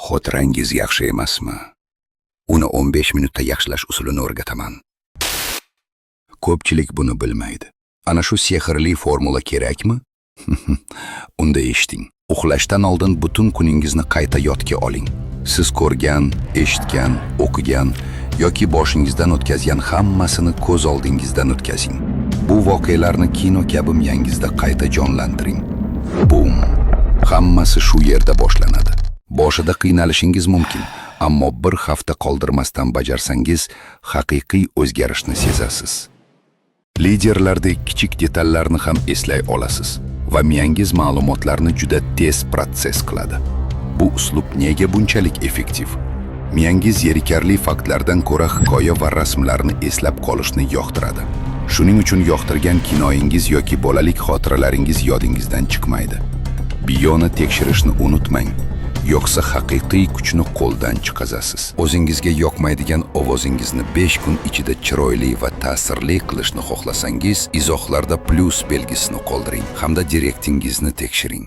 Xotirangiz yaxshi emasmi? Uni 15 minutda yaxshilash usulini o'rgataman. Ko'pchilik buni bilmaydi. Ana shu sehrli formula kerakmi? Unda eshiting. Uxlashdan oldin butun kuningizni qayta yodga oling. Siz ko'rgan, eshitgan, o'qigan yoki boshingizdan o'tkazgan hammasini ko'z oldingizdan o'tkazing. Bu voqealarni kino kabi miyangizda qayta jonlantiring. Bum! Hammasi shu yerda boshlanadi. Boshida qiynalishingiz mumkin, ammo bir hafta qoldirmasdan bajarsangiz, haqiqiy o'zgarishni sezasiz. Liderlardek kichik detallarni ham eslay olasiz va miyangiz ma'lumotlarni juda tez protsess qiladi. Bu uslub nega bunchalik effektiv? Miyangiz zerikarli faktlardan ko'ra hikoya va rasmlarni eslab qolishni yoqtiradi. Shuning uchun yoqtirgan kinoingiz yoki bolalik xotiralaringiz yodingizdan chiqmaydi. Biyoni tekshirishni unutmang, yo'qsa haqiqiy kuchni qo'ldan chiqazasiz. O'zingizga yoqmaydigan ovozingizni 5 kun ichida chiroyli va ta'sirli qilishni xohlasangiz, izohlarda plus belgisini qoldiring hamda direktingizni tekshiring.